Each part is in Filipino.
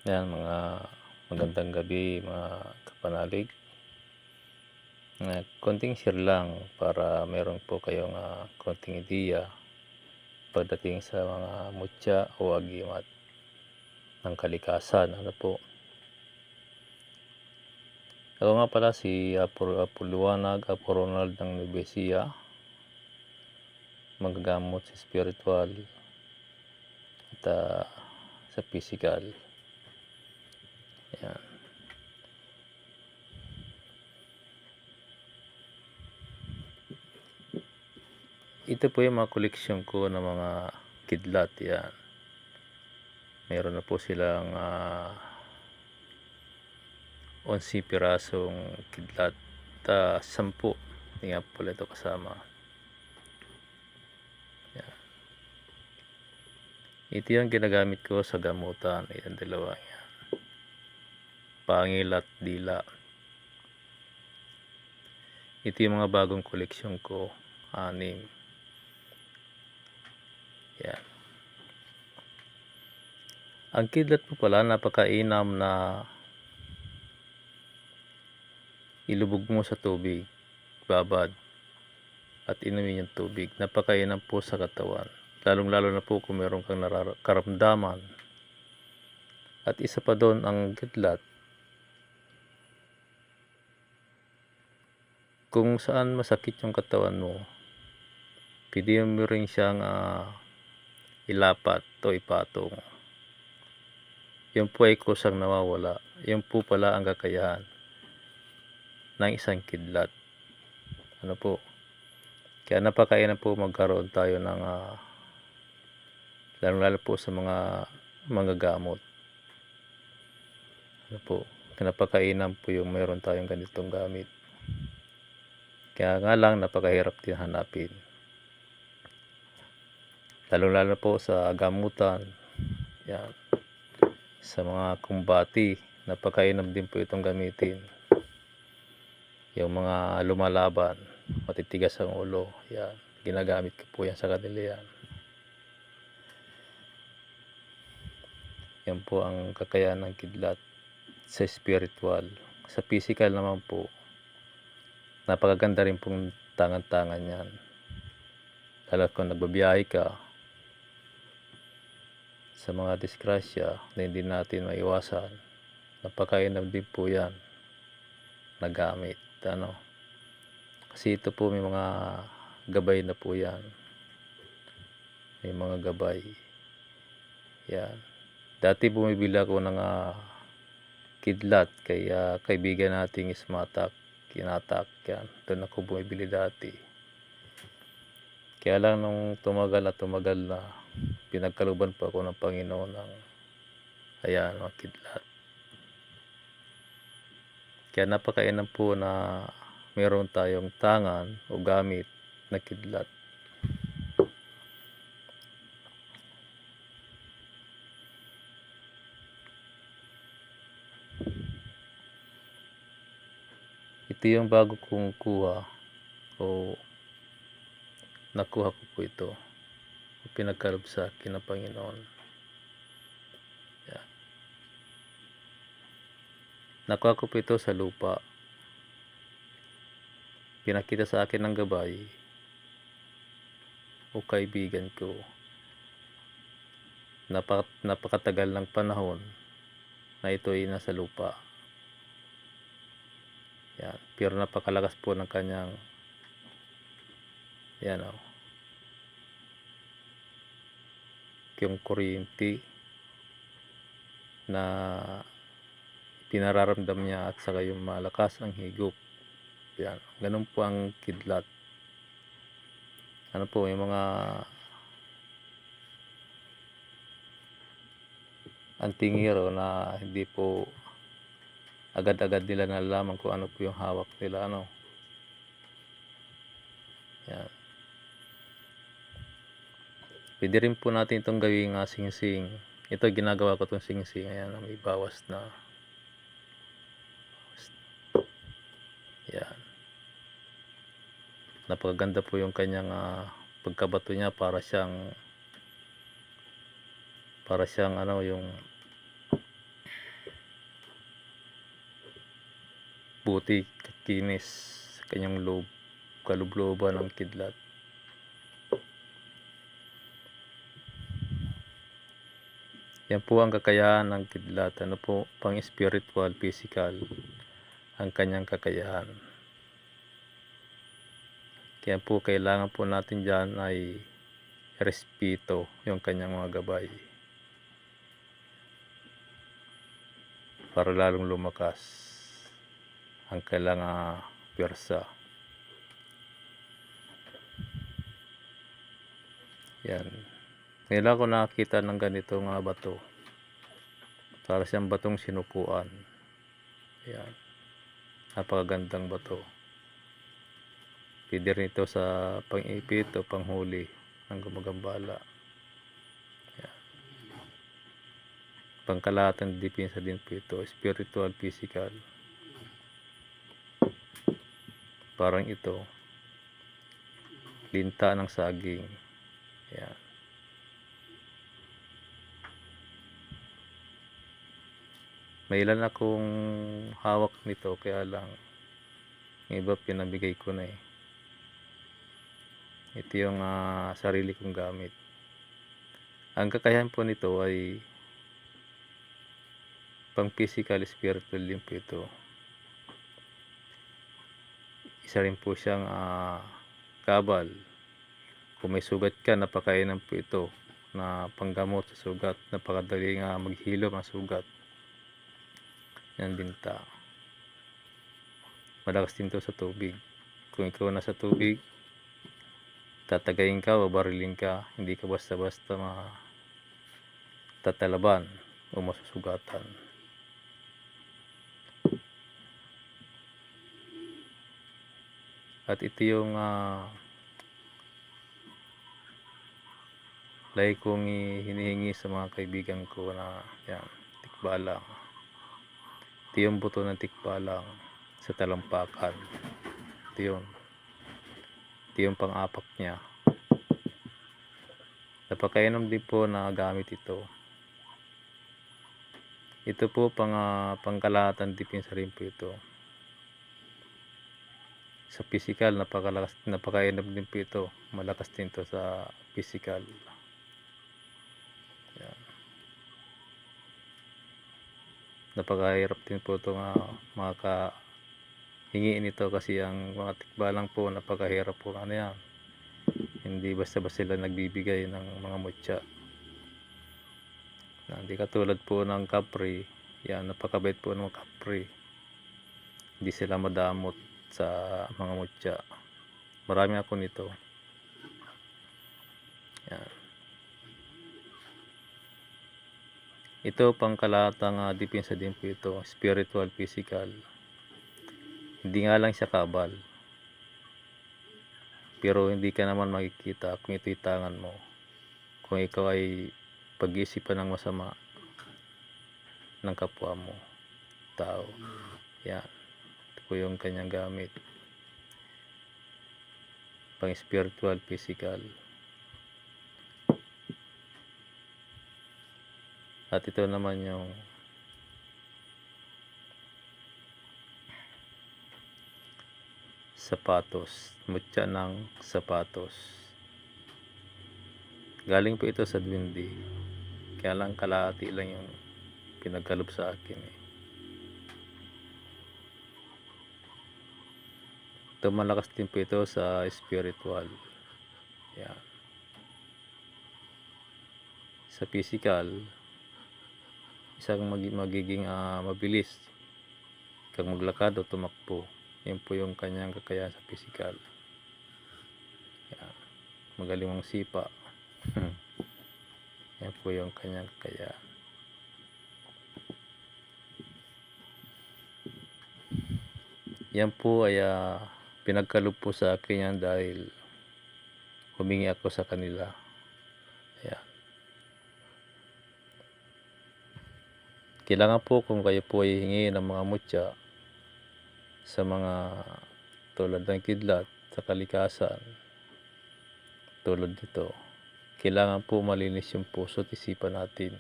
Yan, mga magandang gabi mga kapanalig. Konting share lang para meron po kayong konting ideya pagdating sa mga mutya o agimat ng kalikasan. Ano po? Ako nga pala si Apo Liwanag, Apo Ronald ng Nueva Ecija, manggagamot sa spiritual at sa physical. Yan. Ito po yung mga koleksyon ko ng mga kidlat. Yan. Meron na po silang 11 pirasong kidlat, 10. Hindi nga pala ito kasama. Yan. Ito yung ginagamit ko sa gamutan. Yan, dalawa yan. Pangil at dila. Ito yung mga bagong koleksyon ko, 6. Yan. Ang kidlat po pala, napakainam na ilubog mo sa tubig, babad, at inumin yung tubig. Napakainam po sa katawan. Lalong-lalo na po kung meron kang karamdaman. At isa pa doon, ang kidlat, kung saan masakit yung katawan mo, pwede mo rin siyang ilapat o ipatong. Yun po ay kusang nawawala. Yun po pala ang kakayahan ng isang kidlat. Ano po? Kaya napakainam po magkaroon tayo ng lalo po sa mga gamot. Ano po? Kaya napakainam po yung meron tayong ganitong gamit. Kaya nga lang napakahirap din hanapin. Lalo po sa gamutan. Yan. Sa mga kumbati, napakainam din po itong gamitin. Yung mga lumalaban, matitigas ang ulo, yan, ginagamit ko po yan sa kanila yan. Yan po ang kakayahan ng kidlat sa spiritual. Sa physical naman po, napakaganda rin pong tangan-tangan yan. Lalo kung nagbabiyahe ka sa mga disgrasya na hindi natin maiwasan, napakainam din po yan na gamit. Kasi ito po may mga gabay na po yan. May mga gabay. Yan. Dati bumibili ako ng kidlat kay kaibigan nating Ismatak, Kinatak. Yan. Doon ako bumibili dati. Kaya lang nung tumagal na, pinagkaluban pa ako ng Panginoon ng mga kidlat. Kaya napakainam po na meron tayong tangan o gamit na kidlat. Ito yung bago kong kuha o nakuha ko po ito. Pinagkaloob sa akin ng Panginoon. Yan. Nakuha ko po ito sa lupa. Pinakita sa akin ng gabay o kaibigan ko. Napakatagal ng panahon na ito ay nasa lupa. Yan. Pero napakalakas po ng kanyang yung kuryente na pinararamdam niya at saka yung malakas ang higop. Yan. Ganun po ang kidlat. Ano po, yung mga antingero na hindi po agad-agad nila nalalaman kung ano po yung hawak nila. Yan. Pwede rin po natin itong gawing sing-sing. Ito ginagawa ko itong sing-sing. Ayan, may bawas na. Yan. Napakaganda po yung kanyang pagkabato niya, para siyang yung mabuti, kakinis sa kanyang loob, kaloob-looban ng kidlat. Yan po ang kakayahan ng kidlat. Ano po, pang spiritual, physical, ang kanyang kakayahan. Kaya po kailangan po natin dyan ay respeto yung kanyang mga gabay para lalong lumakas ang kailangang pwersa. Yan. Ngayon ako nakakita ng ganito nga bato. Para siyang batong sinukuan. Yan. Napakagandang bato. Pwede rin ito sa pang-ipit o panghuli ng gumagambala. Yan. Pangkalahatan depensa din po ito. Spiritual, physical. Parang ito. Linta ng saging. Yan. May ilan akong hawak nito, kaya lang yung iba pinabigay ko na eh. Ito yung sarili kong gamit. Ang kakayahan po nito ay pang physical, spiritual din po ito. Isa rin po siyang kabal. Kung may sugat ka, napakainan po ito na panggamot sa sugat. Napakadali maghilom ang sugat. Yan binta. Malakas din to sa tubig. Kung ikaw nasa tubig, tatagayin ka o barilin ka, hindi ka basta-basta tatalaban o masusugatan. At ito yung lagi kong hinihingi sa mga kaibigan ko na yan, tikbalang. Ito yung buto ng tikbalang sa talampakan. Ito yun. Ito yung pang-apak niya. Napakainom din po na gamit ito. Ito po pangkalahatan depensa rin po ito. Sa physical, napakainom din po ito. Malakas din ito sa physical. Yan. Napakahirap din po ito makahingiin ito kasi ang mga tikbalang po napakahirap po yan. Hindi basta-basta sila nagbibigay ng mga mutya. Hindi katulad po ng kapre. Yan, napakabait po ng kapre. Hindi sila madamot sa mga mutya. Marami ako nito. Yan. Ito pangkalahatang depensa din po ito. Spiritual, physical. Hindi nga lang siya kabal. Pero hindi ka naman makikita kung ito'y tangan mo. Kung ikaw ay pag-iisipan ng masama ng kapwa mo tao. Yan. Ito po yung kanyang gamit. Pang spiritual, physical. At ito naman yung sapatos. Mutya ng sapatos. Galing po ito sa Dwindi. Kaya lang kalahati lang yung pinagkalob sa akin eh. Ito malakas din po ito sa spiritual. Yan. Sa physical, isang magiging mabilis kang maglakad o tumakbo. Yan po yung kanyang kakayahan sa physical. Yan. Magaling mong sipa. Yan po yung kanyang kakayahan. Yan po ay pinagkaloob po sa akin yan dahil humingi ako sa kanila. Yan. Kailangan po kung kayo po ay hingi ng mga mutya sa mga tulad ng kidlat sa kalikasan, tulad dito, kailangan po malinis yung puso at isipan natin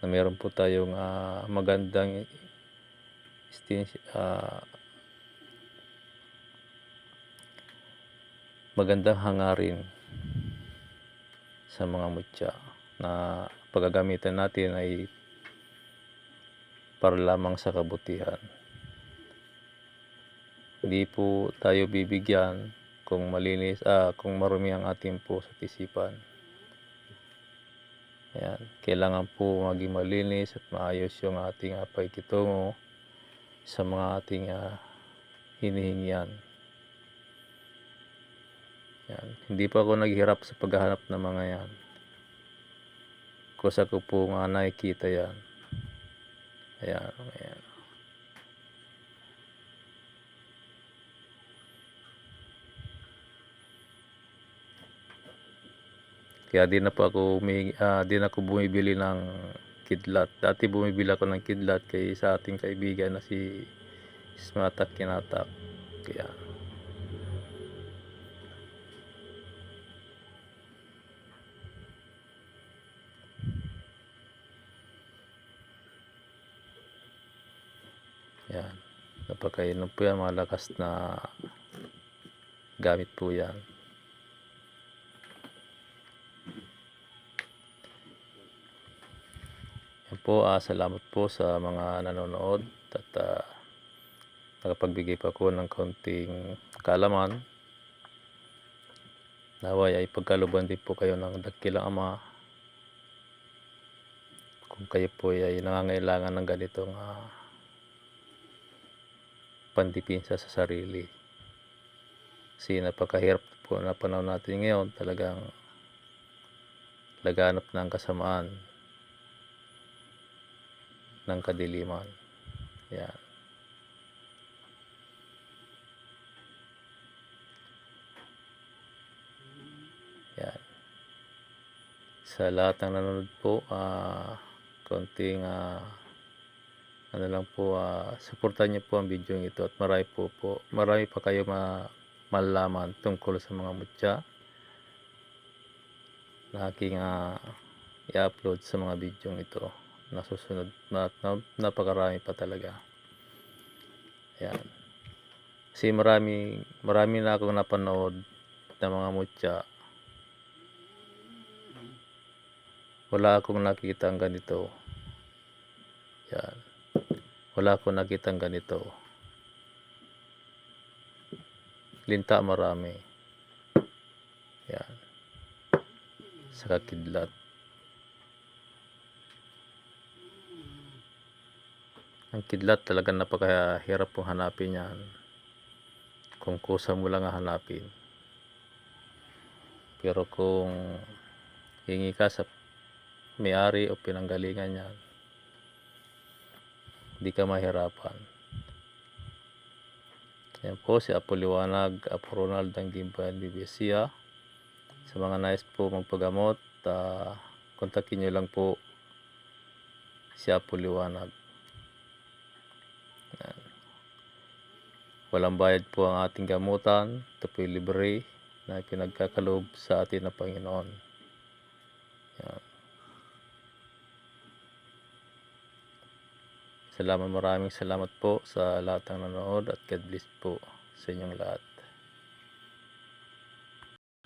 na meron po tayong magandang magandang hangarin sa mga mutya na paggagamitan natin ay para lamang sa kabutihan. Hindi po tayo bibigyan kung kung marumi ang ating puso at isipan. Ayan, kailangan po maging malinis at maayos yung ating pakikitungo sa mga ating hinihingian. Yan. Hindi pa ako naghirap sa paghahanap ng mga yan. Kusa ko po nga nakikita yan. Ayan, ayan. Kaya di na ako bumibili ng kidlat. Dati bumibili ako ng kidlat kay sa ating kaibigan na si Smatak Kinatak. Kaya yan. Napakainom po yan, malakas na gamit po yan. Yan po, salamat po sa mga nanonood at nakapagbigay pa ko ng kaunting kaalaman. Naway ay pagkaluban din po kayo ng dakilang Ama kung kayo po ay nangangailangan ng ganitong pandipinsa sa sarili. Kasi napakahirap po na panahon natin ngayon, talagang laganap ng kasamaan ng kadiliman. Yan. Yan. Sa lahat ng nanonood po, konting ano lang po, suportahan niyo po ang video ito at marami pa kayo malalaman tungkol sa mga mutya na aking i-upload sa mga video ito na susunod. Napakarami pa talaga. Yan. Kasi marami na akong napanood na mga mutya. Wala akong nakita ang ganito. Yan. Wala akong nakita ang ganito. Linta marami. Yan. Saka kidlat. Ang kidlat talagang napakahirap pong hanapin yan. Kung kusa mo lang hanapin. Pero kung hingi ka sa may-ari o pinanggalingan yan, hindi ka mahirapan. Yan po si Apo Liwanag, Apo Ronald ng Gimbayan Bibisia. Sa mga nais po magpagamot, kontakin nyo lang po si Apo Liwanag. Yan. Walang bayad po ang ating gamutan. Ito po libre na pinagkakaloob sa atin ng Panginoon. Yan. Maraming salamat po sa lahat ng nanonood at God bless po sa inyong lahat.